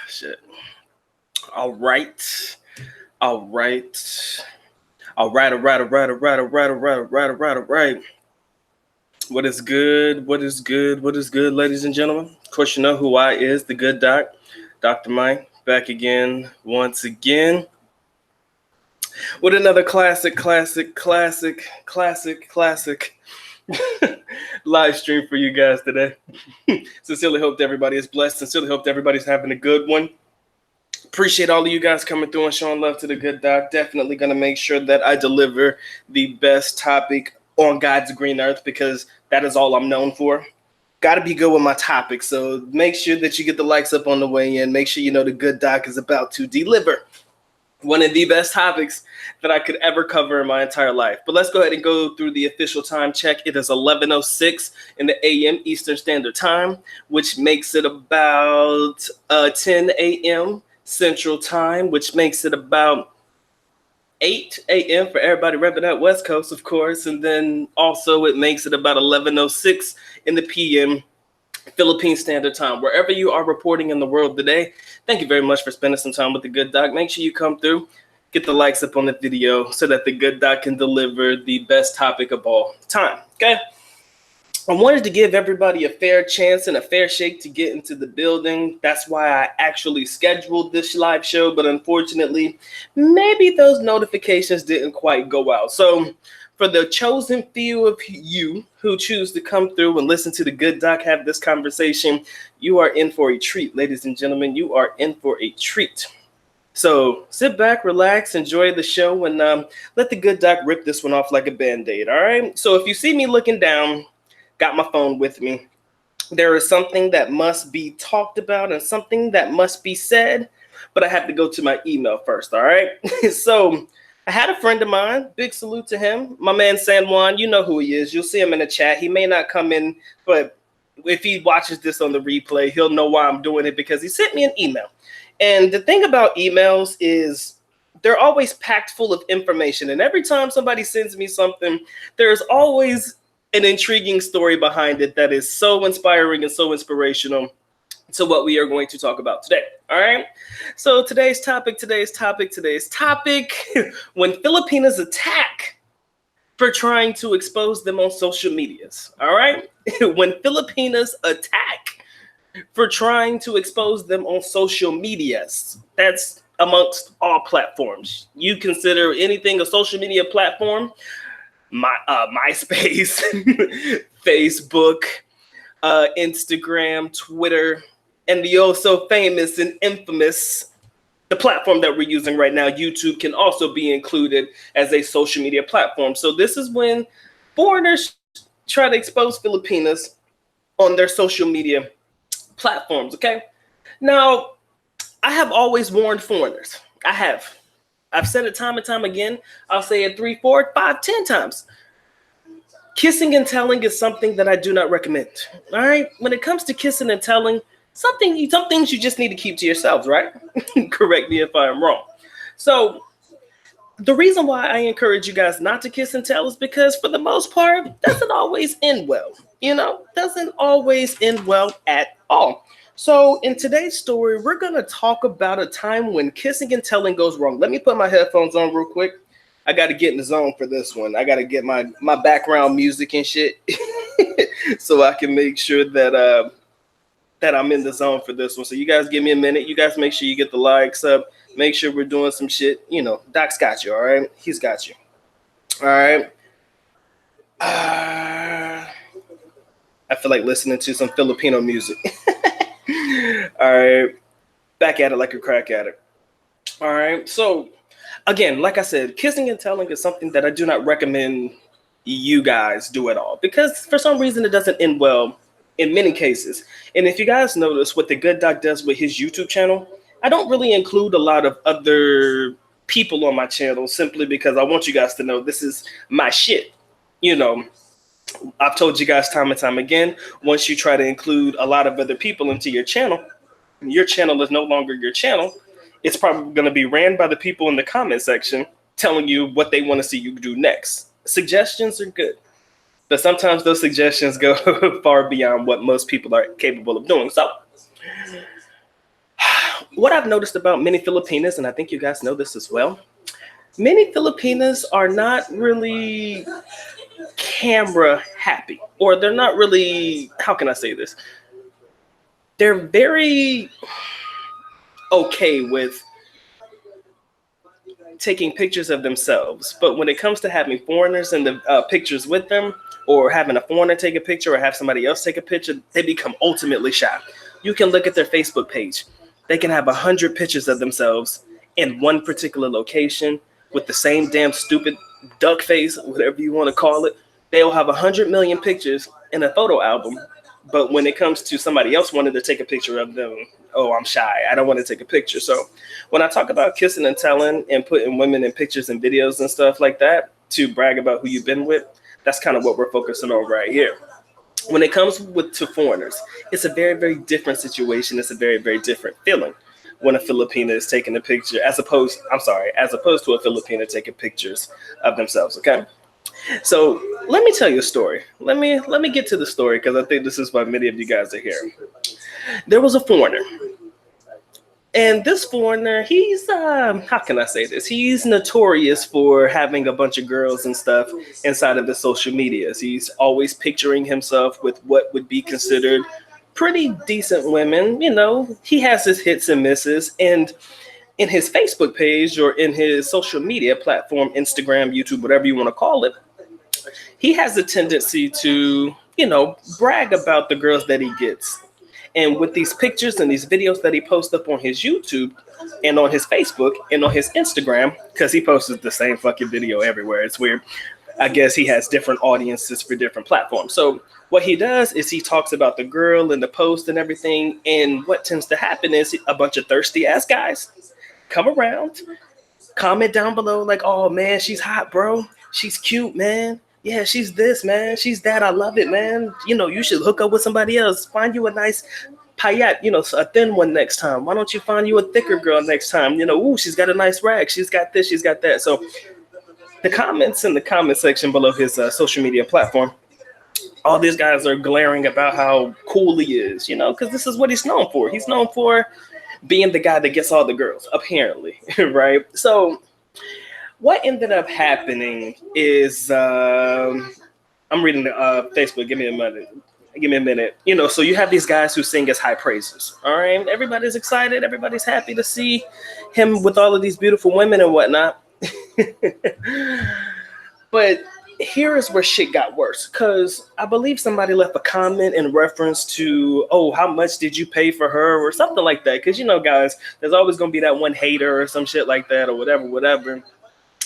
Shit. All right. All right. All right. What is good? What is good? What is good, ladies and gentlemen? Of course, you know who I is, the good doc, Dr. Mike, back again, once again, with another classic live stream for you guys today. Sincerely hope that everybody is blessed. Sincerely hope that everybody's having a good one. Appreciate all of you guys coming through and showing love to the good doc. Definitely going to make sure that I deliver the best topic on God's green earth, because that is all I'm known for. Got to be good with my topic. So make sure that you get the likes up on the way in. Make sure you know the good doc is about to deliver one of the best topics that I could ever cover in my entire life. But let's go ahead and go through the official time check. It is 11:06 in the a.m. Eastern Standard Time, which makes it about 10 a.m. Central Time, which makes it about 8 a.m. for everybody repping that West Coast, of course. And then also it makes it about 11:06 in the p.m. Philippine Standard Time. Wherever you are reporting in the world today, thank you very much for spending some time with the good doc. Make sure you come through, get the likes up on the video so that the good doc can deliver the best topic of all time. Okay? I wanted to give everybody a fair chance and a fair shake to get into the building. That's why I actually scheduled this live show, but unfortunately, maybe those notifications didn't quite go out. So for the chosen few of you who choose to come through and listen to the good doc have this conversation, you are in for a treat, ladies and gentlemen. You are in for a treat. So sit back, relax, enjoy the show, and let the good doc rip this one off like a Band-Aid, all right? So if you see me looking down, got my phone with me, there is something that must be talked about and something that must be said, but I have to go to my email first, all right? So I had a friend of mine, big salute to him, my man San Juan. You know who he is. You'll see him in the chat. He may not come in, but if he watches this on the replay, he'll know why I'm doing it, because he sent me an email. And the thing about emails is they're always packed full of information. And every time somebody sends me something, there's always an intriguing story behind it that is so inspiring and so inspirational to what we are going to talk about today. All right. So today's topic, when Filipinas attack for trying to expose them on social medias. All right. When Filipinas attack for trying to expose them on social medias. That's amongst all platforms. You consider anything a social media platform, MySpace, Facebook, Instagram, Twitter, and the also famous and infamous, the platform that we're using right now, YouTube, can also be included as a social media platform. So this is when foreigners try to expose Filipinas on their social media platforms, okay? Now, I have always warned foreigners. I've said it time and time again. I'll say it 3, 4, 5, 10 times. Kissing and telling is something that I do not recommend. All right? When it comes to kissing and telling, some things you just need to keep to yourselves, right? Correct me if I'm wrong. So the reason why I encourage you guys not to kiss and tell is because for the most part, doesn't always end well. Doesn't always end well at all. So in today's story, we're going to talk about a time when kissing and telling goes wrong. Let me put my headphones on real quick. I got to get in the zone for this one. I got to get my background music and shit so I can make sure that I'm in the zone for this one. So you guys give me a minute. You guys make sure you get the likes up. Make sure we're doing some shit. Doc's got you, all right? He's got you. All right. I feel like listening to some Filipino music. All right. Back at it like a crack addict. All right. So, again, like I said, kissing and telling is something that I do not recommend you guys do at all, because for some reason it doesn't end well in many cases. And if you guys notice what the good doc does with his YouTube channel, I don't really include a lot of other people on my channel simply because I want you guys to know this is my shit. I've told you guys time and time again, once you try to include a lot of other people into your channel is no longer your channel. It's probably going to be ran by the people in the comment section telling you what they want to see you do next. Suggestions are good. But sometimes those suggestions go far beyond what most people are capable of doing. So what I've noticed about many Filipinas, and I think you guys know this as well, many Filipinas are not really camera happy, or they're not really, how can I say this? They're very okay with taking pictures of themselves, but when it comes to having foreigners in the pictures with them, or having a foreigner take a picture or have somebody else take a picture, they become ultimately shy. You can look at their Facebook page. They can have 100 pictures of themselves in one particular location with the same damn stupid duck face, whatever you want to call it. They'll have 100 million pictures in a photo album, but when it comes to somebody else wanting to take a picture of them, oh, I'm shy. I don't want to take a picture. So when I talk about kissing and telling and putting women in pictures and videos and stuff like that to brag about who you've been with, that's kind of what we're focusing on right here. When it comes to foreigners, it's a very, very different situation. It's a very, very different feeling when a Filipina is taking a picture, as opposed to a Filipina taking pictures of themselves. Okay. So let me tell you a story. Let me get to the story, because I think this is why many of you guys are here. There was a foreigner. And this foreigner, he's, how can I say this? He's notorious for having a bunch of girls and stuff inside of his social medias. He's always picturing himself with what would be considered pretty decent women. You know, he has his hits and misses. And in his Facebook page, or in his social media platform, Instagram, YouTube, whatever you want to call it, he has a tendency to, brag about the girls that he gets. And with these pictures and these videos that he posts up on his YouTube and on his Facebook and on his Instagram, because he posts the same fucking video everywhere. It's weird. I guess he has different audiences for different platforms. So what he does is he talks about the girl and the post and everything. And what tends to happen is a bunch of thirsty ass guys come around, comment down below like, oh man, she's hot, bro. She's cute, man. Yeah, she's this, man. She's that. I love it, man. You should hook up with somebody else. Find you a nice payat, a thin one next time. Why don't you find you a thicker girl next time? Ooh, she's got a nice rag. She's got this, she's got that. So the comments in the comment section below his social media platform, all these guys are glaring about how cool he is, because this is what he's known for. He's known for being the guy that gets all the girls, apparently, right? So what ended up happening is, I'm reading the Facebook. Give me a minute. So you have these guys who sing his high praises. All right. Everybody's excited. Everybody's happy to see him with all of these beautiful women and whatnot. But here is where shit got worse, because I believe somebody left a comment in reference to, oh, how much did you pay for her, or something like that. Because, guys, there's always going to be that one hater or some shit like that, or whatever.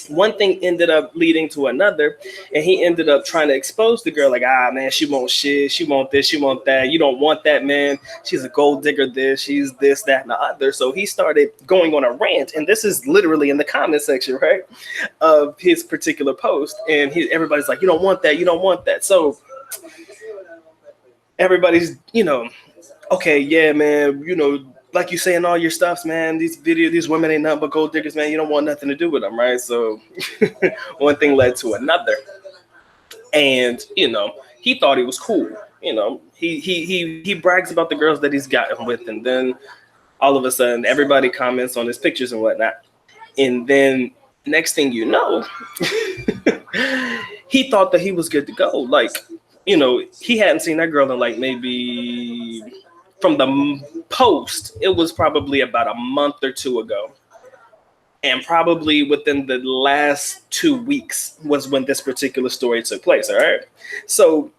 One thing ended up leading to another, and he ended up trying to expose the girl like, man, she won't shit, she won't this, she won't that. You don't want that, man. She's a gold digger, this, she's this, that, and the other. So he started going on a rant, and this is literally in the comment section, right, of his particular post. And everybody's like, you don't want that, you don't want that. So everybody's, okay, yeah, man, like you saying all your stuffs, man, these women ain't nothing but gold diggers, man. You don't want nothing to do with them, right? So one thing led to another. And, he thought he was cool. He brags about the girls that he's gotten with. And then all of a sudden, everybody comments on his pictures and whatnot. And then next thing you know, he thought that he was good to go. Like, he hadn't seen that girl in like maybe... From the post, it was probably about a month or two ago. And probably within the last 2 weeks was when this particular story took place, all right? So,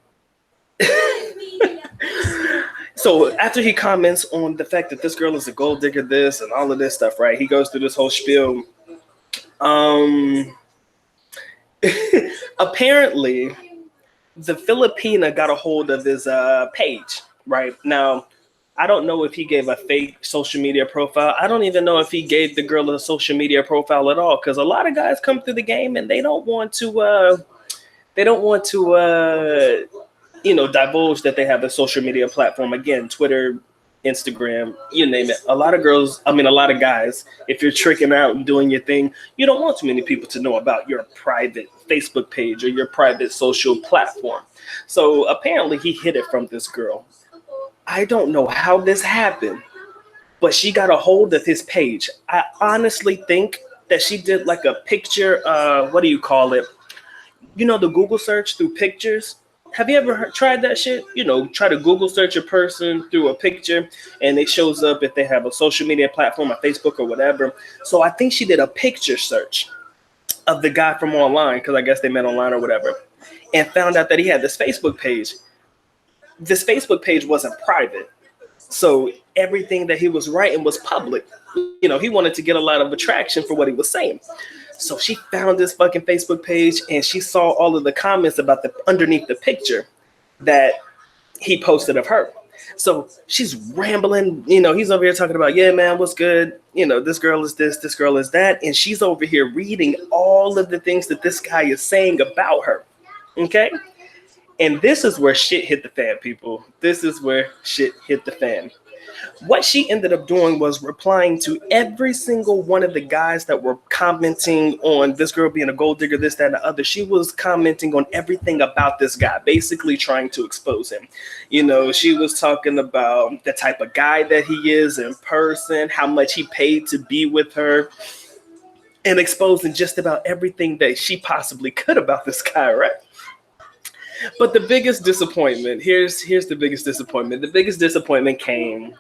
so after he comments on the fact that this girl is a gold digger, this and all of this stuff, right? He goes through this whole spiel. Apparently, the Filipina got a hold of his page, right? Now, I don't know if he gave a fake social media profile. I don't even know if he gave the girl a social media profile at all, because a lot of guys come through the game and they don't want to divulge that they have a social media platform. Again, Twitter, Instagram, you name it. A lot of girls, I mean, a lot of guys, if you're tricking out and doing your thing, you don't want too many people to know about your private Facebook page or your private social platform. So apparently he hid it from this girl. I don't know how this happened, but she got a hold of his page. I honestly think that she did like a picture, what do you call it? You know, the Google search through pictures. Have you ever tried that shit? You know, try to Google search a person through a picture and it shows up if they have a social media platform, a Facebook or whatever. So I think she did a picture search of the guy from online, because I guess they met online or whatever, and found out that he had this Facebook page. This Facebook page wasn't private. So everything that he was writing was public. You know, he wanted to get a lot of attraction for what he was saying. So she found this fucking Facebook page and she saw all of the comments about the underneath the picture that he posted of her. So she's rambling, you know, he's over here talking about, yeah, man, what's good? You know, this girl is this girl is that. And she's over here reading all of the things that this guy is saying about her. Okay. And this is where shit hit the fan, people. This is where shit hit the fan. What she ended up doing was replying to every single one of the guys that were commenting on this girl being a gold digger, this, that, and the other. She was commenting on everything about this guy, basically trying to expose him. You know, she was talking about the type of guy that he is in person, how much he paid to be with her, and exposing just about everything that she possibly could about this guy, right? But the biggest disappointment, here's the biggest disappointment. The biggest disappointment came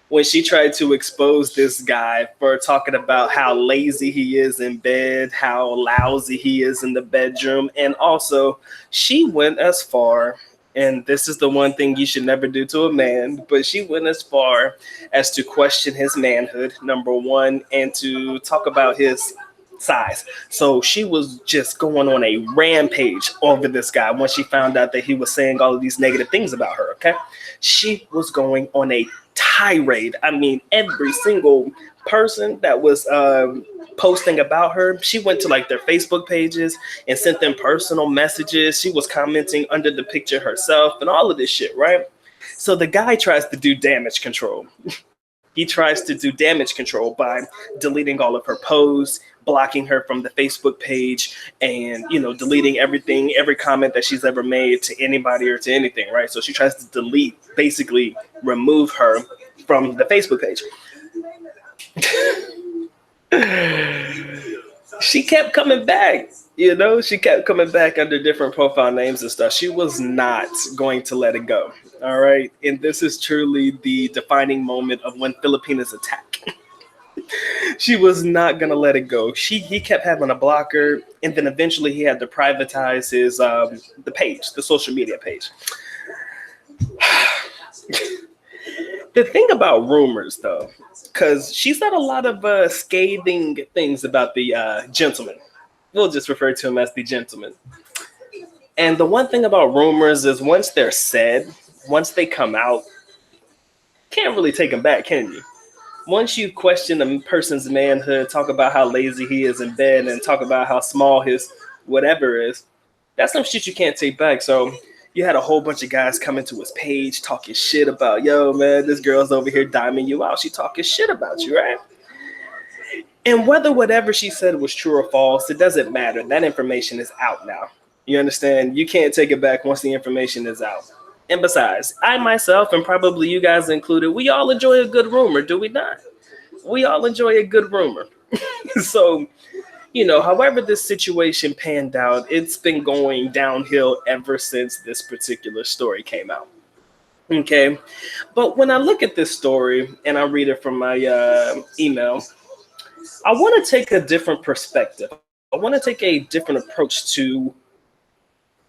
when she tried to expose this guy for talking about how lazy he is in bed, how lousy he is in the bedroom. And also, she went as far, and this is the one thing you should never do to a man, but she went as far as to question his manhood, number one, and to talk about his size. So she was just going on a rampage over this guy when she found out that he was saying all of these negative things about her, okay? She was going on a tirade. I mean, every single person that was posting about her, she went to like their Facebook pages and sent them personal messages. She was commenting under the picture herself and all of this shit, right? So the guy tries to do damage control. He tries to do damage control by deleting all of her posts, blocking her from the Facebook page, and, you know, deleting everything, every comment that she's ever made to anybody or to anything, right? So she tries to delete, basically remove her from the Facebook page. She kept coming back, you know, she kept coming back under different profile names and stuff. She was not going to let it go. All right. And this is truly the defining moment of when Filipinas attack. She was not going to let it go. He kept having to block her. And then eventually he had to privatize his, the page, the social media page. The thing about rumors, though, because she said a lot of scathing things about the gentleman. We'll just refer to him as the gentleman. And the one thing about rumors is once they're said, once they come out, can't really take them back, can you? Once you question a person's manhood, talk about how lazy he is in bed, and talk about how small his whatever is, that's some shit you can't take back. So you had a whole bunch of guys coming to his page talking shit about, yo, man, this girl's over here diming you out. She talking shit about you, right? And whether whatever she said was true or false, it doesn't matter. That information is out now. You understand? You can't take it back once the information is out. And besides, I myself, and probably you guys included, we all enjoy a good rumor, do we not? We all enjoy a good rumor. So, you know, however this situation panned out, it's been going downhill ever since this particular story came out. Okay. But when I look at this story and I read it from my email, I want to take a different perspective. I want to take a different approach to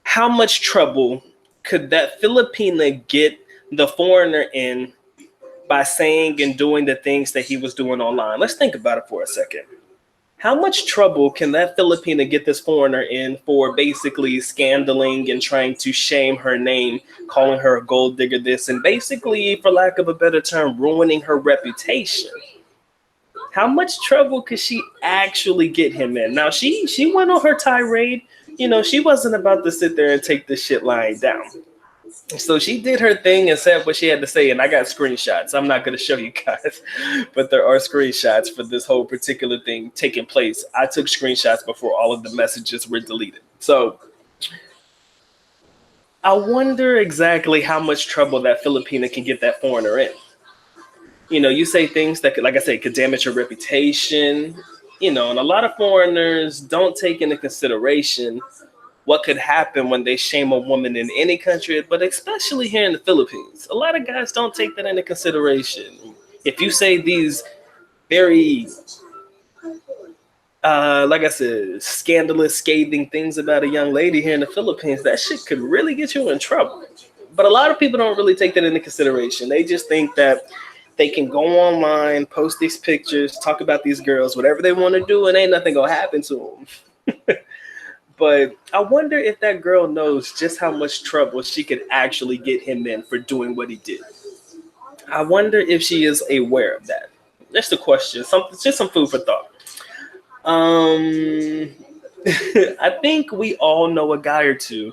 how much trouble could that Filipina get the foreigner in by saying and doing the things that he was doing online. Let's think about it for a second. How much trouble can that Filipina get this foreigner in for basically scandaling and trying to shame her name, calling her a gold digger this, and basically, for lack of a better term, ruining her reputation? How much trouble could she actually get him in? Now, she went on her tirade. You know, she wasn't about to sit there and take this shit lying down. So she did her thing and said what she had to say, and I got screenshots. I'm not going to show you guys, but there are screenshots for this whole particular thing taking place. I took screenshots before all of the messages were deleted. So I wonder exactly how much trouble that Filipina can get that foreigner in. You know, you say things that could, like I said, could damage your reputation, you know, and a lot of foreigners don't take into consideration what could happen when they shame a woman in any country, but especially here in the Philippines. A lot of guys don't take that into consideration. If you say these very, like I said, scandalous, scathing things about a young lady here in the Philippines, that shit could really get you in trouble. But a lot of people don't really take that into consideration. They just think that they can go online, post these pictures, talk about these girls, whatever they want to do, and ain't nothing gonna happen to them. But I wonder if that girl knows just how much trouble she could actually get him in for doing what he did. I wonder if she is aware of that. That's the question. Just some food for thought. I think we all know a guy or two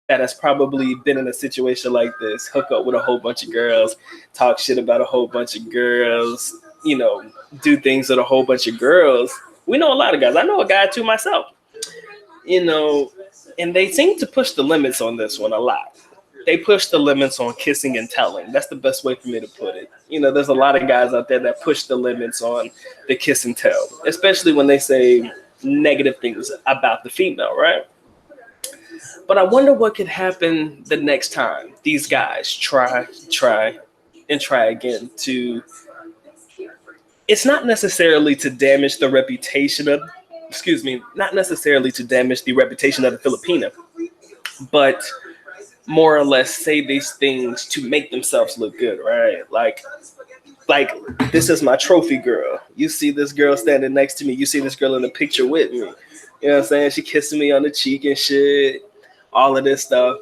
that has probably been in a situation like this, hook up with a whole bunch of girls, talk shit about a whole bunch of girls, you know, do things with a whole bunch of girls. We know a lot of guys. I know a guy or two myself, you know, and they seem to push the limits on this one a lot. They push the limits on kissing and telling. That's the best way for me to put it. You know, there's a lot of guys out there that push the limits on the kiss and tell, especially when they say negative things about the female, right? But I wonder what could happen the next time these guys try again to, it's not necessarily to damage the reputation of, not necessarily to damage the reputation of the Filipina, but more or less say these things to make themselves look good, right? Like this is my trophy girl. You see this girl standing next to me. You see this girl in the picture with me. You know what I'm saying? She kissing me on the cheek and shit. All of this stuff.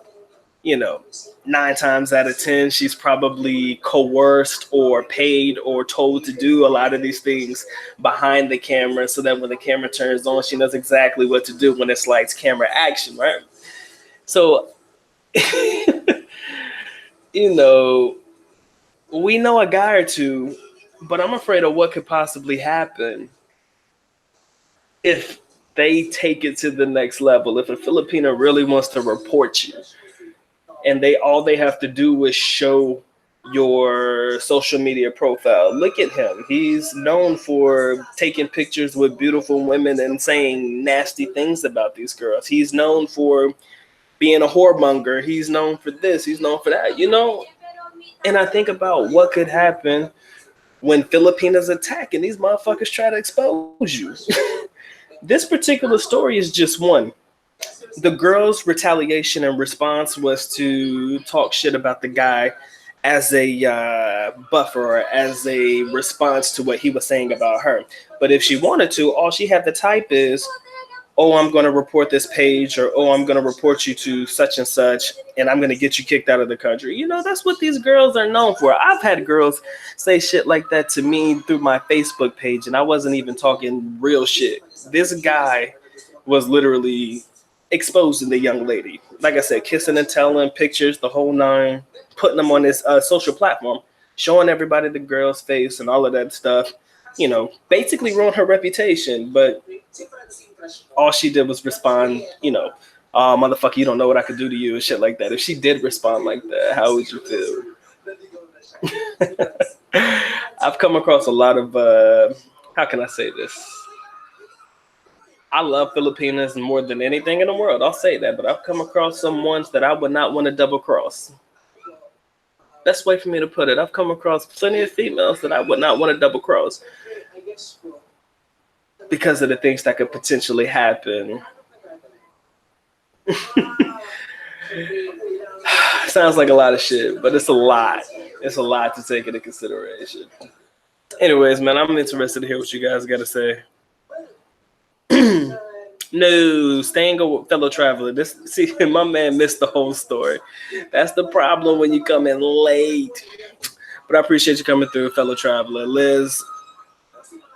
You know, 9 times out of 10, she's probably coerced or paid or told to do a lot of these things behind the camera so that when the camera turns on, she knows exactly what to do when it's like camera action, right? So, you know, we know a guy or two, but I'm afraid of what could possibly happen if they take it to the next level. If a Filipino really wants to report you, and all they have to do is show your social media profile. Look at him. He's known for taking pictures with beautiful women and saying nasty things about these girls. He's known for being a whoremonger. He's known for this. He's known for that, you know? And I think about what could happen when Filipinas attack and these motherfuckers try to expose you. This particular story is just one. The girl's retaliation and response was to talk shit about the guy as a buffer or as a response to what he was saying about her. But if she wanted to, all she had to type is, oh, I'm going to report this page, or oh, I'm going to report you to such and such, and I'm going to get you kicked out of the country. You know, that's what these girls are known for. I've had girls say shit like that to me through my Facebook page, and I wasn't even talking real shit. This guy was literally exposing the young lady. Like I said, kissing and telling, pictures, the whole nine, putting them on this social platform, showing everybody the girl's face and all of that stuff. You know, basically ruin her reputation. But all she did was respond, you know, motherfucker, you don't know what I could do to you and shit like that. If she did respond like that, how would you feel? I've come across a lot of, how can I say this? I love Filipinas more than anything in the world. I'll say that, but I've come across some ones that I would not want to double cross. Best way for me to put it. I've come across plenty of females that I would not want to double cross because of the things that could potentially happen. Sounds like a lot of shit, but it's a lot. It's a lot to take into consideration. Anyways, man, I'm interested to hear what you guys got to say. No, staying a fellow traveler. See, my man missed the whole story. That's the problem when you come in late. But I appreciate you coming through, fellow traveler. Liz,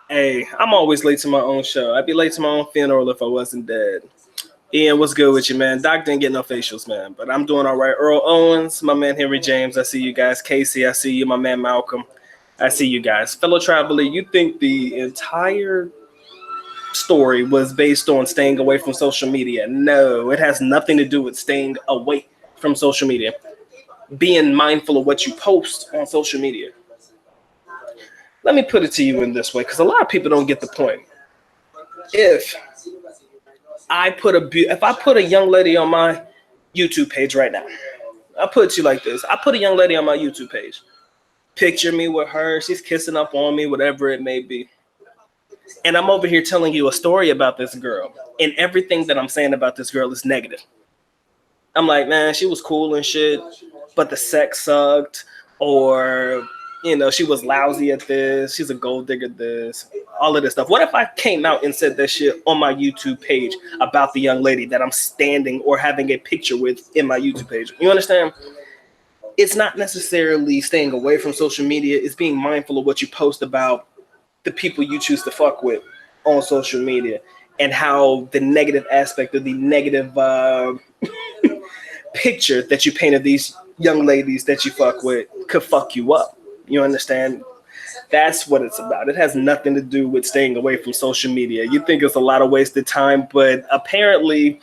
hey, I'm always late to my own show. I'd be late to my own funeral if I wasn't dead. Ian, what's good with you, man? Doc didn't get no facials, man, but I'm doing all right. Earl Owens, my man Henry James, I see you guys. Casey, I see you. My man Malcolm, I see you guys. Fellow traveler, you think the entire story was based on staying away from social media? No, it has nothing to do with staying away from social media. Being mindful of what you post on social media. Let me put it to you in this way, because a lot of people don't get the point. If I put a young lady on my YouTube page right now, I'll put it to you like this. I put a young lady on my YouTube page. Picture me with her. She's kissing up on me, whatever it may be. And I'm over here telling you a story about this girl. And everything that I'm saying about this girl is negative. I'm like, man, she was cool and shit, but the sex sucked. Or, you know, she was lousy at this. She's a gold digger this. All of this stuff. What if I came out and said that shit on my YouTube page about the young lady that I'm standing or having a picture with in my YouTube page? You understand? It's not necessarily staying away from social media. It's being mindful of what you post about the people you choose to fuck with on social media and how the negative aspect of the negative picture that you paint of these young ladies that you fuck with could fuck you up. You understand? That's what it's about. It has nothing to do with staying away from social media. You think it's a lot of wasted time, but apparently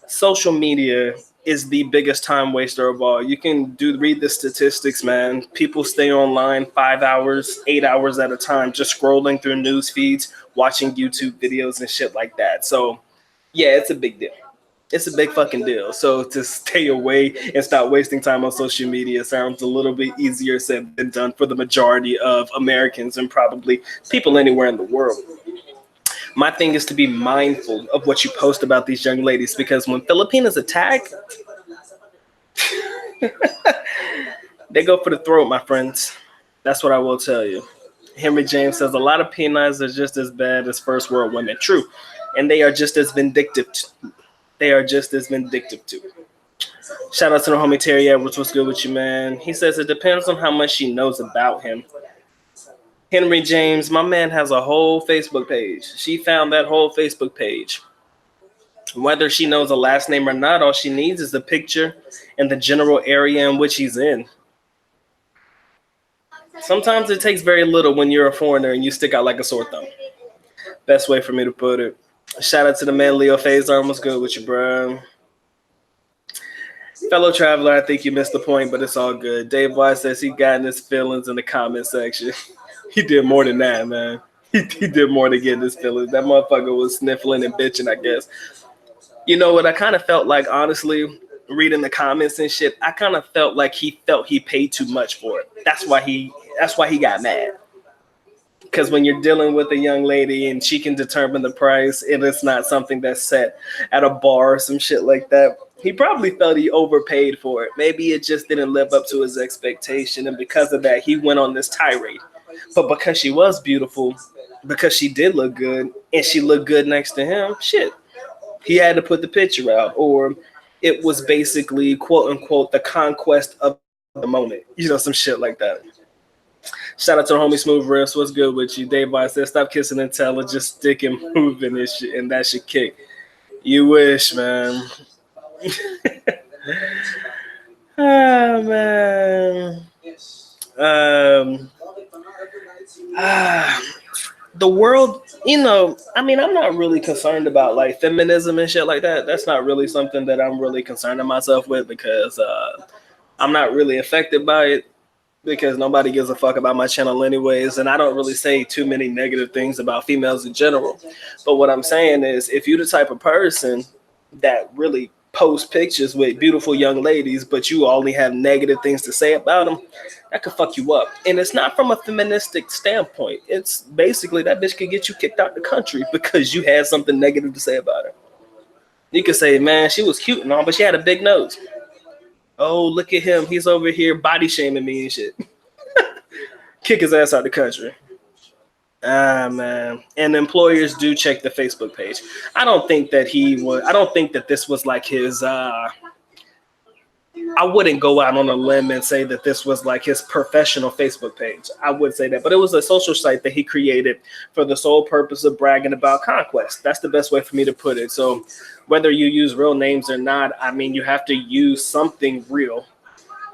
social media is the biggest time waster of all. You can read the statistics, man. People stay online 5 hours, 8 hours at a time, just scrolling through news feeds, watching YouTube videos and shit like that. So yeah, it's a big deal. It's a big fucking deal. So to stay away and stop wasting time on social media sounds a little bit easier said than done for the majority of Americans and probably people anywhere in the world. My thing is to be mindful of what you post about these young ladies, because when Filipinas attack, they go for the throat, my friends. That's what I will tell you. Henry James says a lot of penines are just as bad as first world women. True. And they are just as vindictive. Too. Shout out to the homie Terry Edwards. What's good with you, man? He says it depends on how much she knows about him. Henry James, my man has a whole Facebook page. She found that whole Facebook page. Whether she knows a last name or not, all she needs is the picture and the general area in which he's in. Sometimes it takes very little when you're a foreigner and you stick out like a sore thumb. Best way for me to put it. Shout out to the man Leo Fazar. What's good with you, bro? Fellow traveler, I think you missed the point, but it's all good. Dave Wise says he got in his feelings in the comment section. He did more than that, man. He did more to get in his feelings. That motherfucker was sniffling and bitching, I guess. You know what? I kind of felt like, honestly, reading the comments and shit, I kind of felt like he paid too much for it. That's why he got mad. Because when you're dealing with a young lady and she can determine the price and it's not something that's set at a bar or some shit like that, he probably felt he overpaid for it. Maybe it just didn't live up to his expectation. And because of that, he went on this tirade. But because she was beautiful, because she did look good and she looked good next to him, shit, he had to put the picture out. Or it was basically, quote unquote, the conquest of the moment. You know, some shit like that. Shout out to the homie Smooth Riffs. What's good with you? Dave Boy said, stop kissing and telling, just stick and moving this shit, and that should kick. You wish, man. Oh, man. The world, you know, I mean, I'm not really concerned about like feminism and shit like that. That's not really something that I'm really concerning myself with, because I'm not really affected by it, because nobody gives a fuck about my channel anyways, and I don't really say too many negative things about females in general. But what I'm saying is, if you're the type of person that really post pictures with beautiful young ladies, but you only have negative things to say about them, that could fuck you up. And it's not from a feministic standpoint. It's basically that bitch could get you kicked out the country because you had something negative to say about her. You could say, man, she was cute and all, but she had a big nose. Oh, look at him. He's over here body shaming me and shit. Kick his ass out the country. Ah, man. And employers do check the Facebook page. I don't think that this was like his I wouldn't go out on a limb and say that this was like his professional Facebook page. I would say that, but it was a social site that he created for the sole purpose of bragging about conquest. That's the best way for me to put it. So whether you use real names or not, I mean, you have to use something real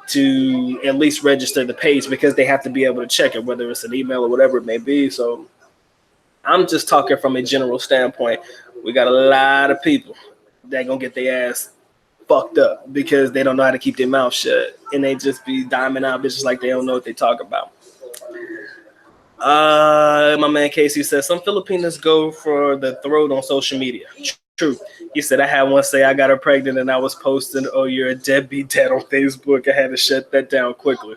to at least register the page, because they have to be able to check it, whether it's an email or whatever it may be. So I'm just talking from a general standpoint. We got a lot of people that gonna get their ass fucked up because they don't know how to keep their mouth shut, and they just be diming out bitches like they don't know what they talk about. My man Casey says some Filipinas go for the throat on social media. True. He said I had one say I got her pregnant and I was posting, "Oh, you're a deadbeat dad" on Facebook. I had to shut that down quickly.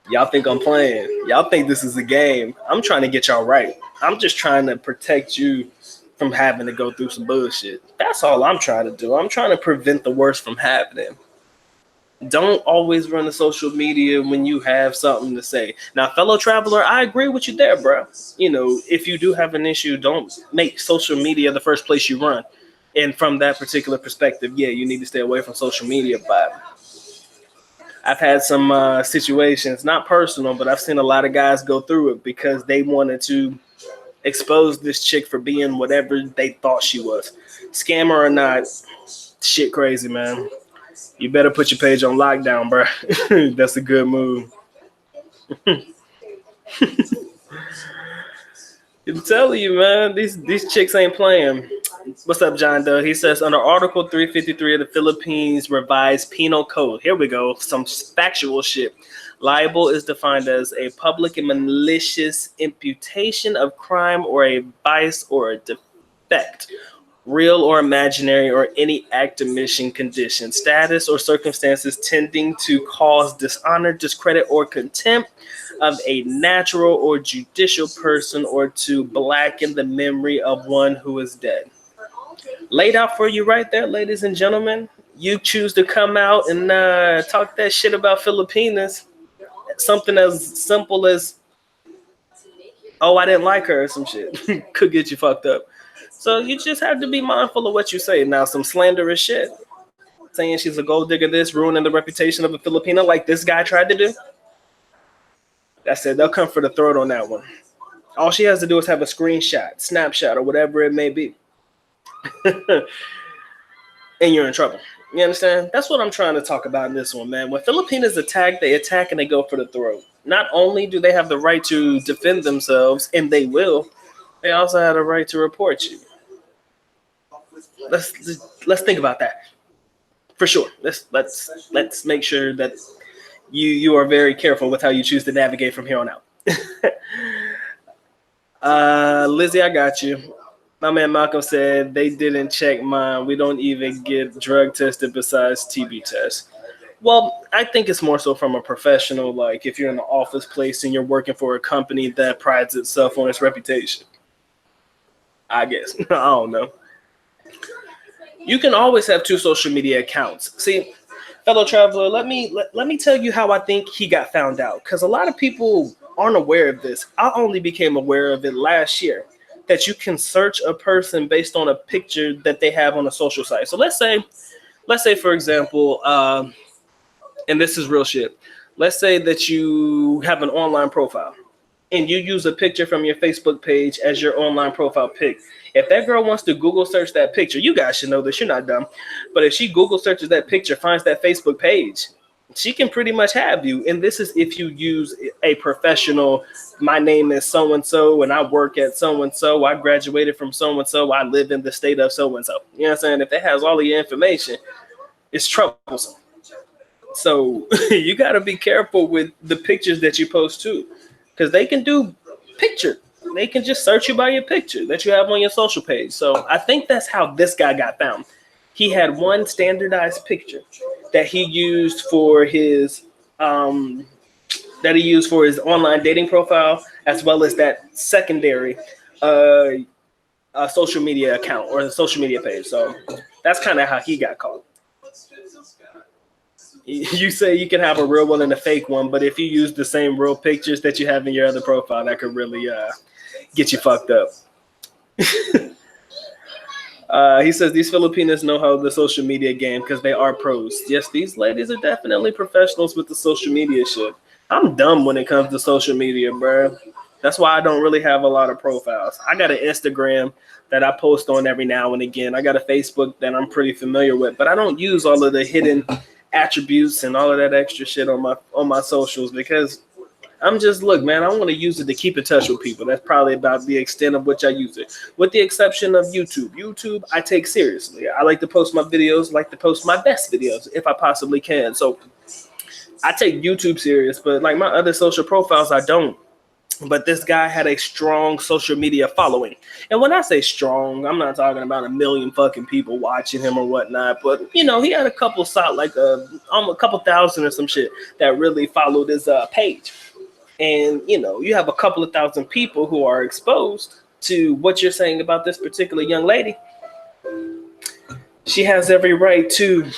Y'all think I'm playing. Y'all think this is a game. I'm trying to get y'all right. I'm just trying to protect you from having to go through some bullshit. That's all I'm trying to do. I'm trying to prevent the worst from happening. Don't always run to social media when you have something to say. Now, fellow traveler, I agree with you there, bro. You know, if you do have an issue, don't make social media the first place you run. And from that particular perspective, yeah, you need to stay away from social media. But I've had some situations, not personal, but I've seen a lot of guys go through it because they wanted to expose this chick for being whatever they thought she was. Scammer or not, shit crazy, man. You better put your page on lockdown, bro. That's a good move. I'm telling you, man, these chicks ain't playing. What's up, John Doe? He says, under Article 353 of the Philippines Revised Penal Code, here we go, some factual shit. Libel is defined as a public and malicious imputation of crime or a vice or a defect, real or imaginary, or any act, omission, condition, status, or circumstances tending to cause dishonor, discredit, or contempt of a natural or judicial person, or to blacken the memory of one who is dead. Laid out for you right there, ladies and gentlemen. You choose to come out and talk that shit about Filipinas. Something as simple as, "Oh, I didn't like her," or some shit could get you fucked up. So you just have to be mindful of what you say. Now, some slanderous shit, saying she's a gold digger, this ruining the reputation of a Filipina like this guy tried to do. That's it. They'll come for the throat on that one. All she has to do is have a screenshot, snapshot, or whatever it may be. And you're in trouble. You understand? That's what I'm trying to talk about in this one, man. When Filipinas attack, they attack and they go for the throat. Not only do they have the right to defend themselves, and they will, they also have the right to report you. Let's think about that. For sure. Let's make sure that you are very careful with how you choose to navigate from here on out. Lizzie, I got you. My man Malcolm said they didn't check mine. We don't even get drug tested besides TB tests. Well, I think it's more so from a professional, like if you're in an office place and you're working for a company that prides itself on its reputation. I guess. I don't know. You can always have two social media accounts. See, fellow traveler, let me tell you how I think he got found out, because a lot of people aren't aware of this. I only became aware of it last year, that you can search a person based on a picture that they have on a social site. So let's say for example, and this is real shit. Let's say that you have an online profile and you use a picture from your Facebook page as your online profile pic. If that girl wants to Google search that picture, you guys should know this, you're not dumb, but if she Google searches that picture, finds that Facebook page, she can pretty much have you. And this is if you use a professional, my name is so-and-so and I work at so-and-so, I graduated from so-and-so, I live in the state of so-and-so. You know what I'm saying? If it has all of your information, it's troublesome. So you got to be careful with the pictures that you post too, because they can do picture. They can just search you by your picture that you have on your social page. So I think that's how this guy got found. He had one standardized picture that he used for his online dating profile, as well as that secondary social media account or the social media page. So that's kind of how he got caught. You say you can have a real one and a fake one, but if you use the same real pictures that you have in your other profile, that could really get you fucked up. He says these Filipinas know how the social media game because they are pros. Yes, these ladies are definitely professionals with the social media shit. I'm dumb when it comes to social media, bro. That's why I don't really have a lot of profiles. I got an Instagram that I post on every now and again. I got a Facebook that I'm pretty familiar with, but I don't use all of the hidden attributes and all of that extra shit on my socials because I'm just, look, man, I want to use it to keep in touch with people. That's probably about the extent of which I use it, with the exception of YouTube. YouTube, I take seriously. I like to post my videos, like to post my best videos if I possibly can. So I take YouTube serious, but like my other social profiles, I don't. But this guy had a strong social media following. And when I say strong, I'm not talking about a million fucking people watching him or whatnot. But, you know, he had a couple, like a couple thousand or some shit that really followed his page. And, you know, you have a couple of thousand people who are exposed to what you're saying about this particular young lady. She has every right to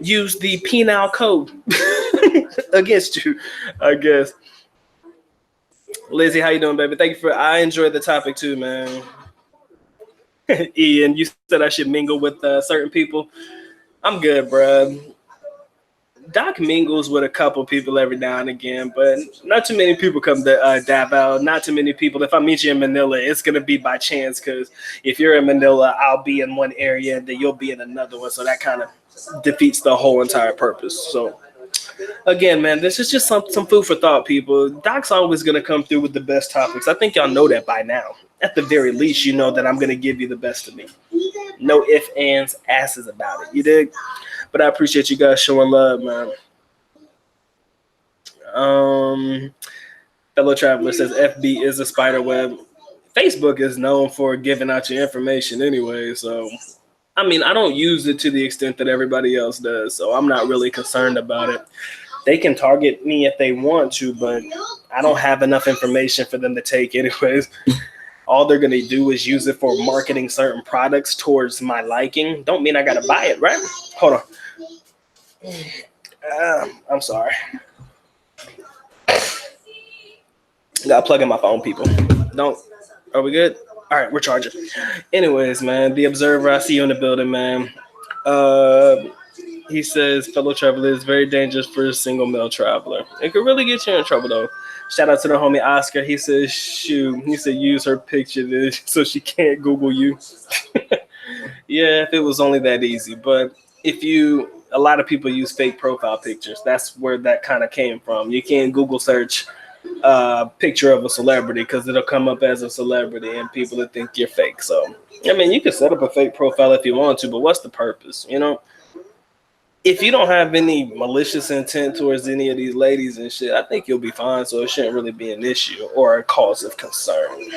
use the penal code against you, I guess. Lizzie, how you doing, baby? Thank you I enjoyed the topic too, man. Ian, you said I should mingle with certain people. I'm good, bro. Doc mingles with a couple people every now and again, but not too many people come to Davao. Not too many people. If I meet you in Manila, it's going to be by chance because if you're in Manila, I'll be in one area and then you'll be in another one. So that kind of defeats the whole entire purpose. So again, man, this is just some food for thought, people. Doc's always going to come through with the best topics. I think y'all know that by now. At the very least, you know that I'm going to give you the best of me. No ifs, ands, asses about it. You dig? But I appreciate you guys showing love, man. Fellow Traveler says FB is a spider web. Facebook is known for giving out your information anyway. So, I mean, I don't use it to the extent that everybody else does. So I'm not really concerned about it. They can target me if they want to, but I don't have enough information for them to take anyways. All they're going to do is use it for marketing certain products towards my liking. Don't mean I got to buy it, right? Hold on. I'm sorry. Got to plug in my phone, people. Are we good? All right, we're charging. Anyways, man, the Observer, I see you in the building, man. He says, fellow traveler is very dangerous for a single male traveler. It could really get you in trouble, though. Shout out to the homie Oscar. He says, shoot. He said, use her picture so she can't Google you. Yeah, if it was only that easy. But a lot of people use fake profile pictures. That's where that kind of came from. You can't Google search a picture of a celebrity because it'll come up as a celebrity and people will think you're fake. So, I mean, you can set up a fake profile if you want to, but what's the purpose, you know? If you don't have any malicious intent towards any of these ladies and shit, I think you'll be fine. So it shouldn't really be an issue or a cause of concern.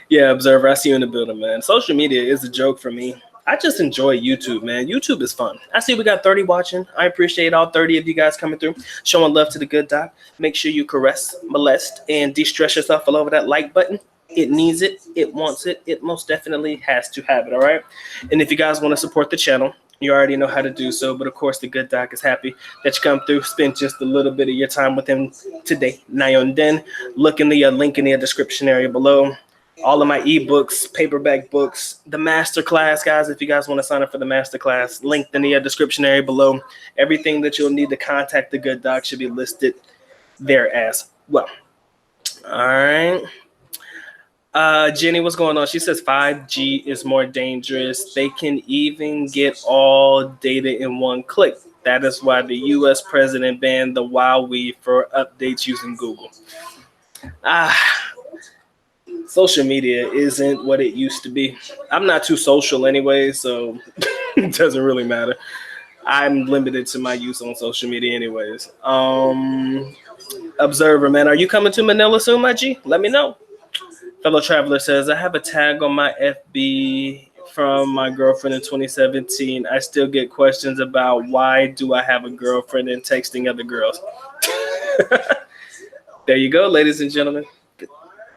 Yeah, Observer, I see you in the building, man. Social media is a joke for me. I just enjoy YouTube, man. YouTube is fun. I see we got 30 watching. I appreciate all 30 of you guys coming through, showing love to the good doc. Make sure you caress, molest, and de-stress yourself all over that like button. It needs it. It wants it. It most definitely has to have it, all right? And if you guys want to support the channel, you already know how to do so. But, of course, the good doc is happy that you come through. Spend just a little bit of your time with him today. Now and then, look in the link in the description area below. All of my ebooks, paperback books, the masterclass, guys. If you guys want to sign up for the masterclass, linked in the description area below. Everything that you'll need to contact the good doc should be listed there as well. All right. Jenny, what's going on? She says 5G is more dangerous. They can even get all data in one click. That is why the U.S. president banned the Huawei for updates using Google. Social media isn't what it used to be. I'm not too social anyway, so it doesn't really matter. I'm limited to my use on social media anyways. Observer, man, are you coming to Manila soon, my G? Let me know. Fellow Traveler says, I have a tag on my FB from my girlfriend in 2017. I still get questions about why do I have a girlfriend and texting other girls. There you go, ladies and gentlemen.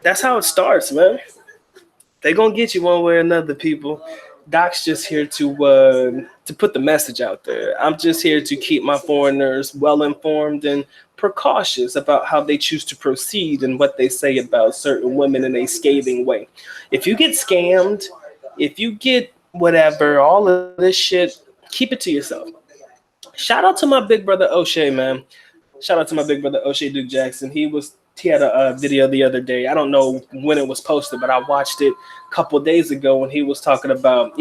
That's how it starts, man. They gonna get you one way or another, people. Doc's just here to put the message out there. I'm just here to keep my foreigners well informed and precautious about how they choose to proceed and what they say about certain women in a scathing way. If you get scammed, If you get whatever, all of this shit, keep it to yourself. Shout out to my big brother O'Shea, man. Shout out to my big brother O'Shea Duke Jackson. He had a video the other day. I don't know when it was posted, but I watched it a couple of days ago when he was talking about,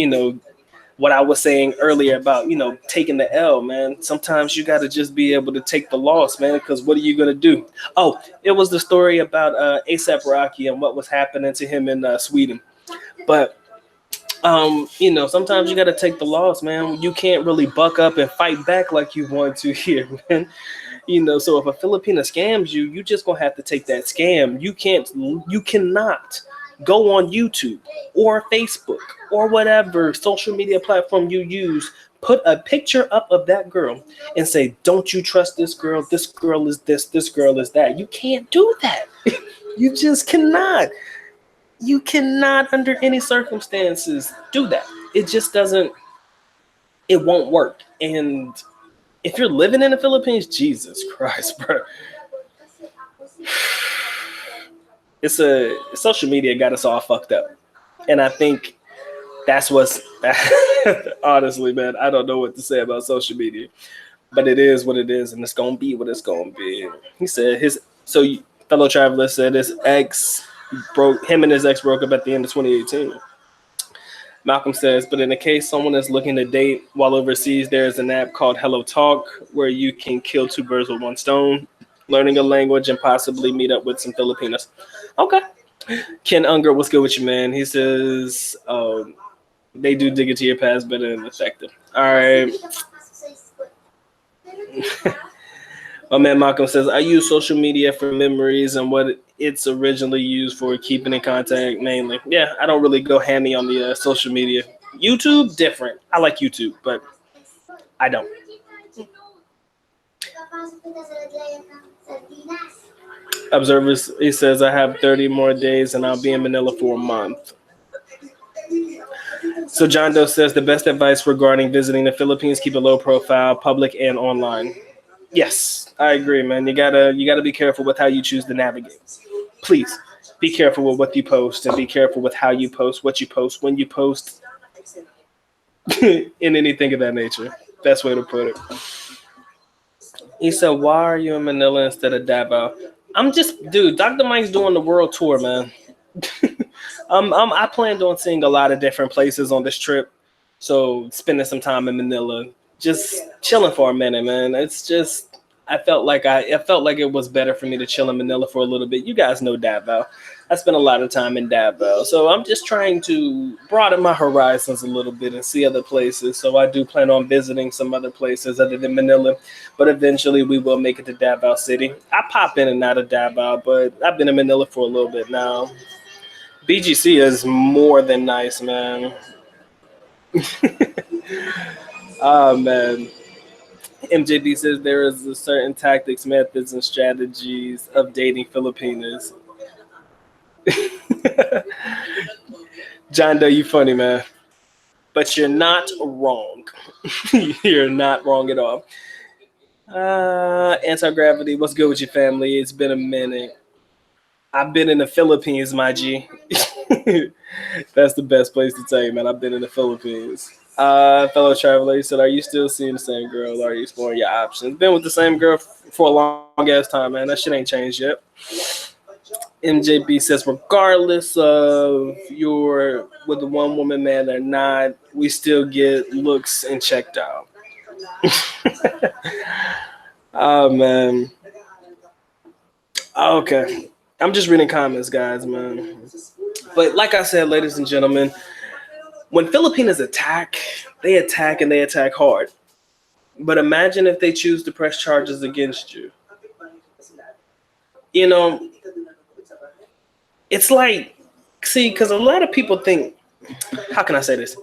what I was saying earlier about, taking the L, man. Sometimes you got to just be able to take the loss, man, because what are you going to do? Oh, it was the story about A$AP Rocky and what was happening to him in Sweden. But, sometimes you got to take the loss, man. You can't really buck up and fight back like you want to here, man. So if a Filipina scams you, you just going to have to take that scam. You cannot go on YouTube or Facebook or whatever social media platform you use, put a picture up of that girl and say, don't you trust this girl? This girl is this girl is that. You can't do that. You just cannot. You cannot under any circumstances do that. It just doesn't, it won't work. And if you're living in the Philippines, Jesus Christ, bro. Social media got us all fucked up. And I think that's what's, honestly, man, I don't know what to say about social media. But it is what it is, and it's going to be what it's going to be. He said fellow traveler said him and his ex broke up at the end of 2018. Malcolm says, but in the case someone is looking to date while overseas, there is an app called Hello Talk where you can kill two birds with one stone, learning a language and possibly meet up with some Filipinos. Okay. Ken Unger, what's good with you, man? He says, they do dig into your past better than effective. All right. My man Malcolm says, I use social media for memories and what it's originally used for, keeping in contact mainly. Yeah, I don't really go hammy on the social media. YouTube, different. I like YouTube, but I don't. Observers, he says, I have 30 more days and I'll be in Manila for a month. So John Doe says, the best advice regarding visiting the Philippines, keep a low profile, public and online. Yes, I agree, man. You gotta be careful with how you choose to navigate. Please be careful with what you post and be careful with how you post, what you post, when you post, in anything of that nature. Best way to put it. He said, why are you in Manila instead of Davao? Dr. Mike's doing the world tour, man. I planned on seeing a lot of different places on this trip. So spending some time in Manila, just chilling for a minute, man. It's just, I felt like it was better for me to chill in Manila for a little bit. You guys know Davao. I spent a lot of time in Davao. So I'm just trying to broaden my horizons a little bit and see other places. So I do plan on visiting some other places other than Manila. But eventually we will make it to Davao City. I pop in and out of Davao, but I've been in Manila for a little bit now. BGC is more than nice, man. Oh, man. MJB says there is a certain tactics, methods, and strategies of dating Filipinas. John Doe, you funny, man. But you're not wrong. You're not wrong at all. Anti-gravity, what's good with your family? It's been a minute. I've been in the Philippines, my G. That's the best place to tell you, man. I've been in the Philippines. Fellow traveler, he said, are you still seeing the same girl or are you exploring your options? Been with the same girl for a long ass time, man. That shit ain't changed yet. MJB says, regardless of you're with the one woman, man, or not, we still get looks and checked out. Oh, man. Okay. I'm just reading comments, guys, man. But like I said, ladies and gentlemen, when Filipinos attack, they attack and they attack hard. But imagine if they choose to press charges against you. You know, it's like, see, because a lot of people think, how can I say this?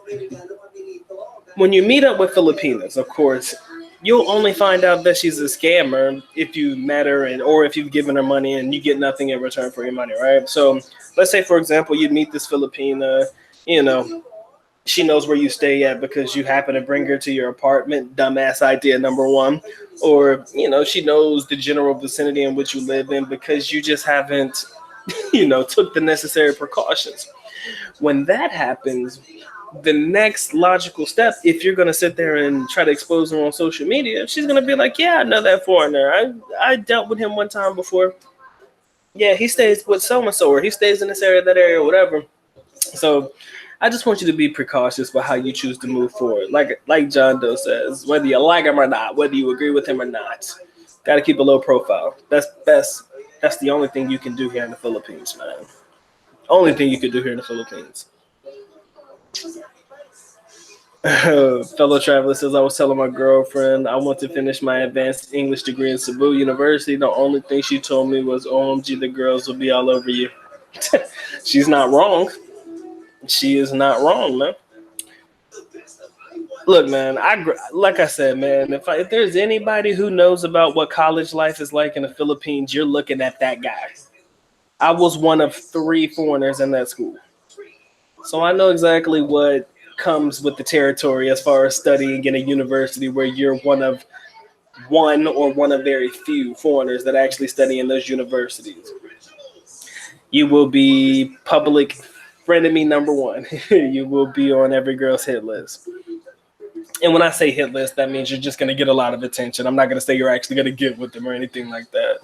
When you meet up with Filipinos, of course, you'll only find out that she's a scammer if you met her or if you've given her money and you get nothing in return for your money, right? So let's say, for example, you meet this Filipina, she knows where you stay at because you happen to bring her to your apartment. Dumbass idea number one. Or, she knows the general vicinity in which you live in because you just haven't, took the necessary precautions. When that happens, the next logical step, if you're going to sit there and try to expose her on social media, she's going to be like, yeah, I know that foreigner. I dealt with him one time before. Yeah, he stays with so-and-so, or he stays in this area, that area, whatever. So I just want you to be precautious about how you choose to move forward. Like John Doe says, whether you like him or not, whether you agree with him or not, got to keep a low profile. That's the only thing you can do here in the Philippines, man. Only thing you can do here in the Philippines. Fellow traveler says, I was telling my girlfriend I want to finish my advanced English degree in Cebu University. The only thing she told me was, OMG, the girls will be all over you. She's not wrong. She is not wrong, man. Look, man, like I said, man, if there's anybody who knows about what college life is like in the Philippines, you're looking at that guy. I was one of 3 foreigners in that school. So I know exactly what comes with the territory as far as studying in a university where you're one of very few foreigners that actually study in those universities. You will be public frenemy number 1. You will be on every girl's hit list. And when I say hit list, that means you're just going to get a lot of attention. I'm not going to say you're actually going to get with them or anything like that.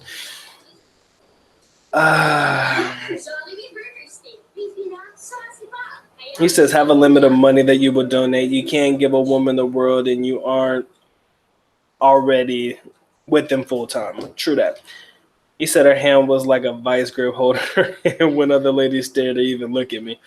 He says, have a limit of money that you would donate. You can't give a woman the world and you aren't already with them full time. True that. He said her hand was like a vice grip holder, and when other ladies stared, they even look at me.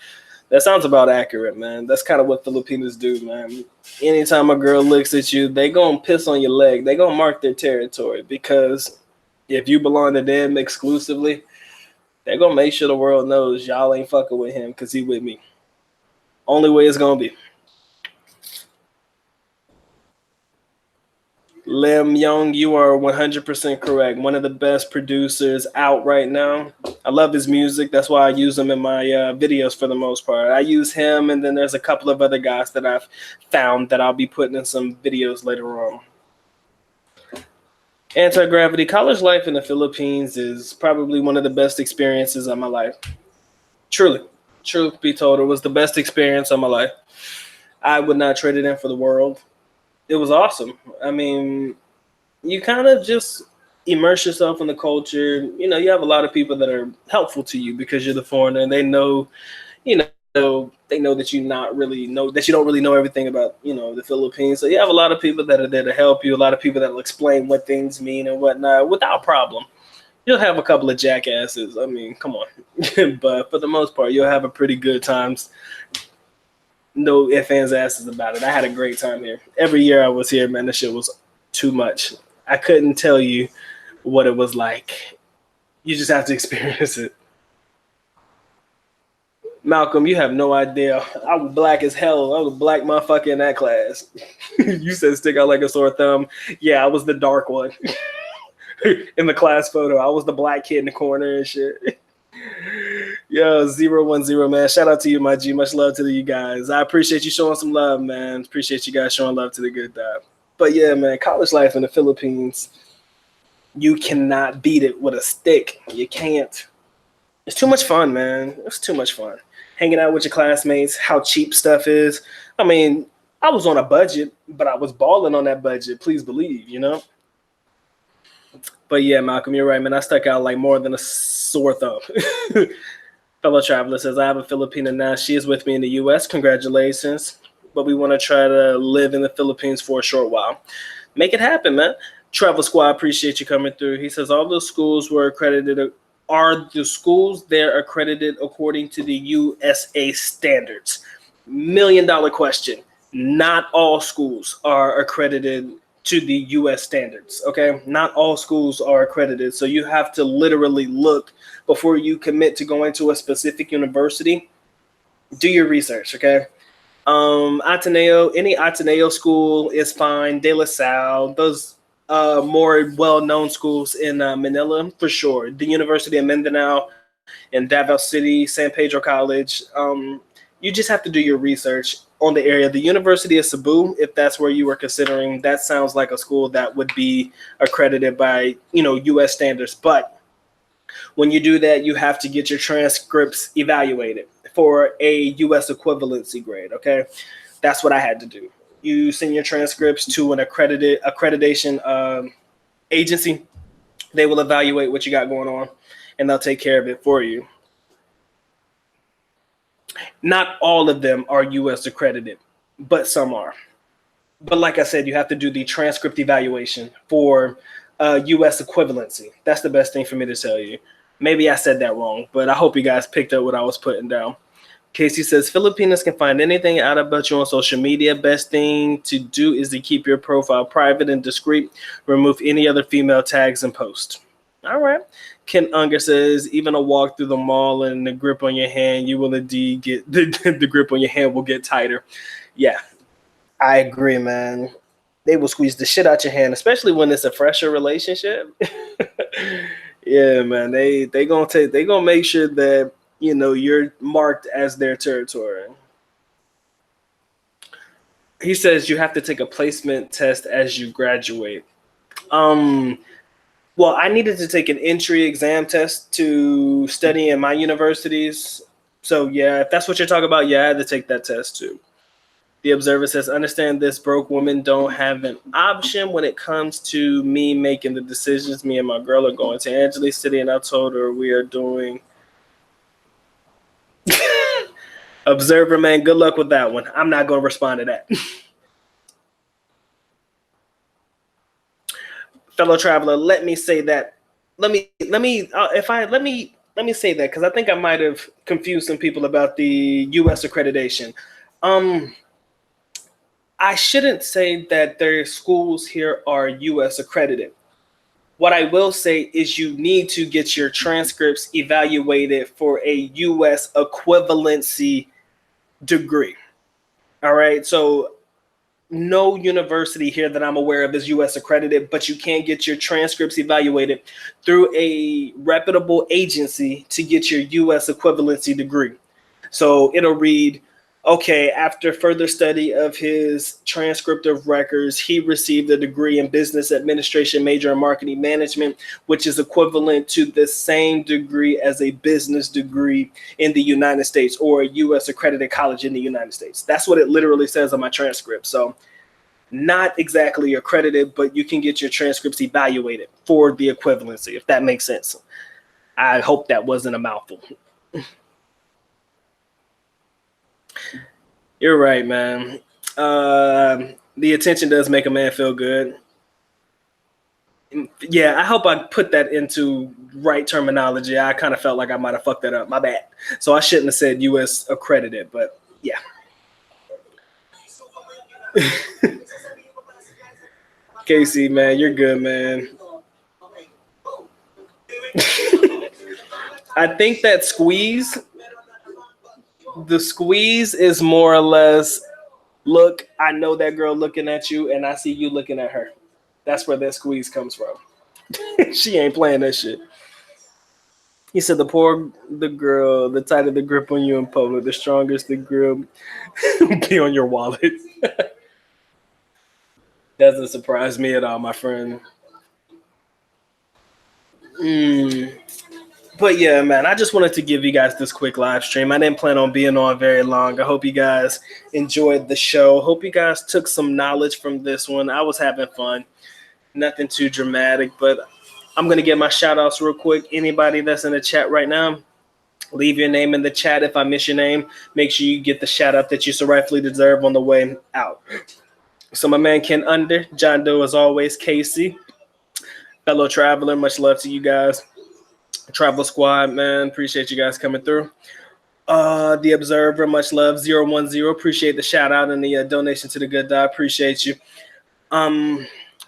That sounds about accurate, man. That's kind of what Filipinos do, man. Anytime a girl looks at you, they gonna piss on your leg. They gonna mark their territory, because if you belong to them exclusively, they're gonna make sure the world knows y'all ain't fucking with him because he with me. Only way it's gonna be. Lim Young, you are 100% correct. One of the best producers out right now. I love his music. That's why I use him in my videos for the most part. I use him, and then there's a couple of other guys that I've found that I'll be putting in some videos later on. Anti-gravity. College life in the Philippines is probably one of the best experiences of my life. Truly. Truth be told, it was the best experience of my life. I would not trade it in for the world. It was awesome. I mean, you kind of just immerse yourself in the culture. You know, you have a lot of people that are helpful to you because you're the foreigner, and they know, they know that you don't really know everything about, the Philippines. So you have a lot of people that are there to help you, a lot of people that will explain what things mean and whatnot without problem. You'll have a couple of jackasses. I mean, come on. But for the most part, you'll have a pretty good times. No ifs, ands, asses about it. I had a great time here. Every year I was here, man, this shit was too much. I couldn't tell you what it was like. You just have to experience it. Malcolm, you have no idea. I was black as hell. I was a black motherfucker in that class. You said stick out like a sore thumb. Yeah, I was the dark one. In the class photo, I was the black kid in the corner and shit. Yo, 010, man. Shout out to you, my G. Much love to you guys. I appreciate you showing some love, man. Appreciate you guys showing love to the good dog. But yeah, man, college life in the Philippines, you cannot beat it with a stick. You can't. It's too much fun, man. It's too much fun. Hanging out with your classmates, how cheap stuff is. I mean, I was on a budget, but I was balling on that budget. Please believe, But yeah, Malcolm, you're right, man. I stuck out like more than a sore thumb. Fellow traveler says, I have a Filipina now. She is with me in the U.S. Congratulations. But we want to try to live in the Philippines for a short while. Make it happen, man. Travel Squad, appreciate you coming through. He says, all the schools were accredited. Are the schools there accredited according to the USA standards? $1 million question. Not all schools are accredited to the US standards, okay? Not all schools are accredited, so you have to literally look before you commit to going to a specific university. Do your research, okay? Ateneo, any Ateneo school is fine. De La Salle, those more well-known schools in Manila, for sure. The University of Mindanao in Davao City, San Pedro College. You just have to do your research on the area. The University of Cebu, if that's where you were considering, that sounds like a school that would be accredited by, U.S. standards. But when you do that, you have to get your transcripts evaluated. for a U.S. equivalency grade, okay? That's what I had to do. You send your transcripts to an accreditation agency. They will evaluate what you got going on, and they'll take care of it for you. Not all of them are U.S. accredited, but some are. But like I said, you have to do the transcript evaluation for U.S. equivalency. That's the best thing for me to tell you. Maybe I said that wrong, but I hope you guys picked up what I was putting down. Casey says, Filipinas can find anything out about you on social media. Best thing to do is to keep your profile private and discreet. Remove any other female tags and post. All right. Ken Unger says, even a walk through the mall and the grip on your hand, you will indeed get the grip on your hand will get tighter. Yeah, I agree, man. They will squeeze the shit out your hand, especially when it's a fresher relationship. Yeah, man. They gonna make sure that you're marked as their territory. He says you have to take a placement test as you graduate. Well, I needed to take an entry exam test to study in my universities. So yeah, if that's what you're talking about, yeah, I had to take that test too. The Observer says, understand this, broke women don't have an option when it comes to me making the decisions. Me and my girl are going to Angeles City, and I told her we are doing. Observer, man, good luck with that one. I'm not going to respond to that. Fellow traveler, let me say that. Let me say that because I think I might have confused some people about the U.S. accreditation. I shouldn't say that their schools here are U.S. accredited. What I will say is you need to get your transcripts evaluated for a U.S. equivalency degree. All right. So no university here that I'm aware of is U.S. accredited, but you can get your transcripts evaluated through a reputable agency to get your U.S. equivalency degree. So it'll read, okay, after further study of his transcript of records, he received a degree in business administration, major in marketing management, which is equivalent to the same degree as a business degree in the United States or a U.S. accredited college in the United States. That's what it literally says on my transcript. So not exactly accredited, but you can get your transcripts evaluated for the equivalency, if that makes sense. I hope that wasn't a mouthful. You're right, man. The attention does make a man feel good. Yeah, I hope I put that into right terminology. I kind of felt like I might have fucked that up. My bad. So I shouldn't have said U.S. accredited, but yeah. Casey, man, you're good, man. I think that the squeeze is more or less, look, I know that girl looking at you and I see you looking at her. That's where that squeeze comes from. She ain't playing that shit. He said the girl, the tighter the grip on you in public, the strongest the grip be on your wallet. Doesn't surprise me at all, my friend. But yeah, man, I just wanted to give you guys this quick live stream. I didn't plan on being on very long. I hope you guys enjoyed the show. Hope you guys took some knowledge from this one. I was having fun. Nothing too dramatic, but I'm going to get my shout outs real quick. Anybody that's in the chat right now, leave your name in the chat. If I miss your name, make sure you get the shout out that you so rightfully deserve on the way out. So my man Ken Under, John Doe as always, Casey, fellow traveler, much love to you guys. Travel Squad, man, appreciate you guys coming through. The Observer, much love. 010, appreciate the shout out and the donation to the good die. Appreciate you.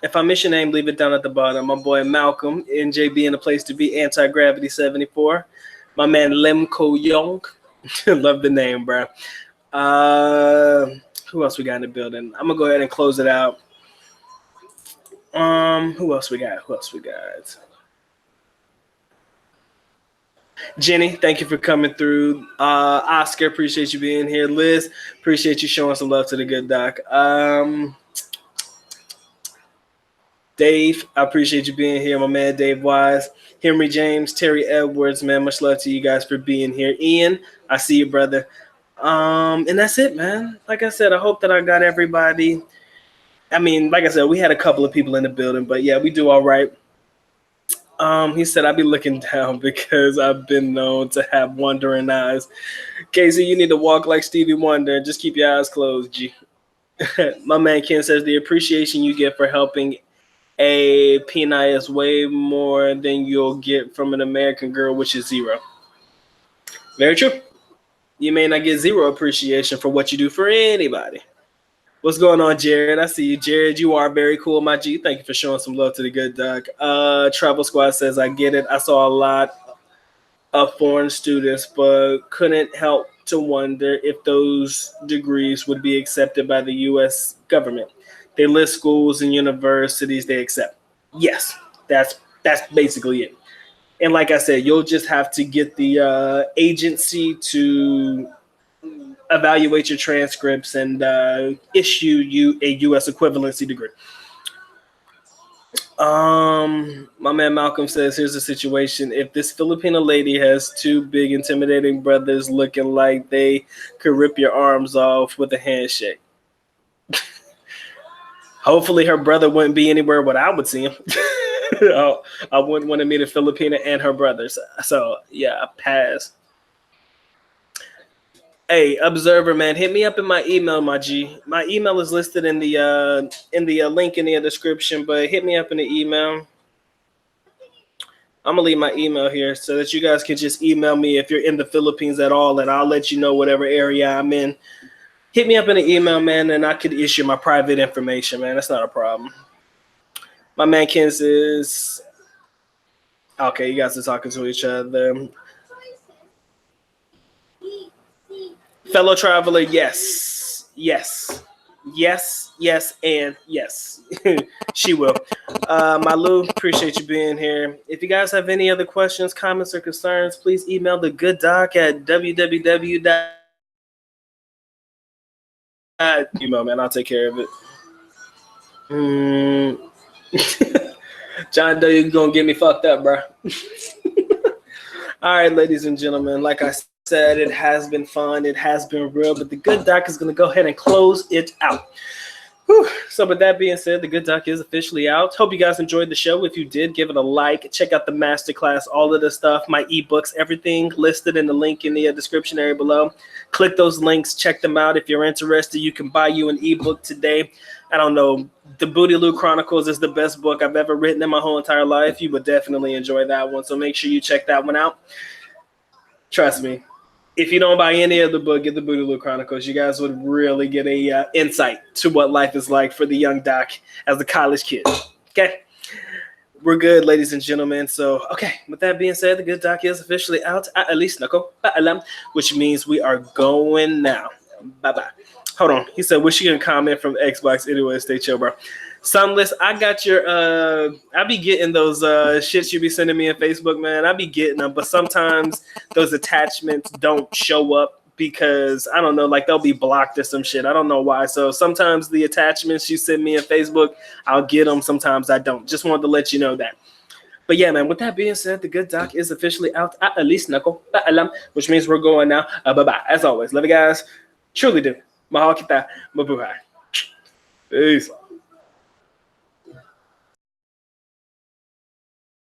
If I miss your name, leave it down at the bottom. My boy Malcolm, NJB in the place to be, Anti-Gravity 74. My man Lemko Young, love the name, bro. Who else we got in the building? I'm gonna go ahead and close it out. Who else we got? Jenny, thank you for coming through. Oscar, appreciate you being here. Liz, appreciate you showing some love to the good doc. Dave, I appreciate you being here, my man Dave Wise. Henry James, Terry Edwards, man, much love to you guys for being here. Ian, I see you, brother. And that's it, man. Like I said, I hope that I got everybody. I mean, like I said, we had a couple of people in the building, but yeah, we do all right. He said, I'll be looking down because I've been known to have wandering eyes. Casey, you need to walk like Stevie Wonder and just keep your eyes closed, G. My man Ken says, the appreciation you get for helping a penile is way more than you'll get from an American girl, which is zero. Very true. You may not get zero appreciation for what you do for anybody. What's going on, Jared? I see you, Jared. You are very cool, my G. Thank you for showing some love to the good doc. Travel Squad says, I get it. I saw a lot of foreign students, but couldn't help to wonder if those degrees would be accepted by the U.S. government. They list schools and universities they accept. Yes, that's basically it. And like I said, you'll just have to get the agency to evaluate your transcripts and issue you a U.S. equivalency degree. My man Malcolm says, here's the situation. If this Filipino lady has two big intimidating brothers looking like they could rip your arms off with a handshake, hopefully her brother wouldn't be anywhere where I would see him. I wouldn't want to meet a Filipina and her brothers. So yeah, pass. Hey, Observer, man, hit me up in my email, my G. My email is listed in the link in the description, but hit me up in the email. I'm gonna leave my email here so that you guys can just email me if you're in the Philippines at all, and I'll let you know whatever area I'm in. Hit me up in the email, man, and I could issue my private information, man. That's not a problem. My man Ken says, okay, you guys are talking to each other. Fellow traveler, yes, yes, yes, yes, and yes. She will. My Lou, appreciate you being here. If you guys have any other questions, comments, or concerns, please email the good doc at www. Email, man, I'll take care of it. John Doe, you're gonna get me fucked up, bro. All right, ladies and gentlemen, like I said, it has been fun, it has been real, but the good doc is gonna go ahead and close it out. Whew. So with that being said, the good doc is officially out. Hope you guys enjoyed the show. If you did, give it a like. Check out the masterclass, all of the stuff, my ebooks, everything listed in the link in the description area below. Click those links, check them out. If you're interested, you can buy you an ebook today. I don't know, the BOOTYLOO Chronicles is the best book I've ever written in my whole entire life. You would definitely enjoy that one, so make sure you check that one out. Trust me. If you don't buy any of the book, get the BOOTYLOO Chronicles. You guys would really get a insight to what life is like for the young doc as a college kid. Okay? We're good, ladies and gentlemen. So, okay, with that being said, the good doc is officially out. At least, which means we are going now. Bye-bye. Hold on. He said, wish you can comment from Xbox. Anyway, stay chill, bro. Sunless, I got your, I be getting those shits you be sending me on Facebook, man. I be getting them, but sometimes those attachments don't show up because, I don't know, like they'll be blocked or some shit. I don't know why. So sometimes the attachments you send me on Facebook, I'll get them. Sometimes I don't. Just wanted to let you know that. But yeah, man, with that being said, the good doc is officially out. At least knuckle, which means we're going now. Bye-bye. As always, love you guys. Truly do. Mahal kita. Mabuhay. Peace.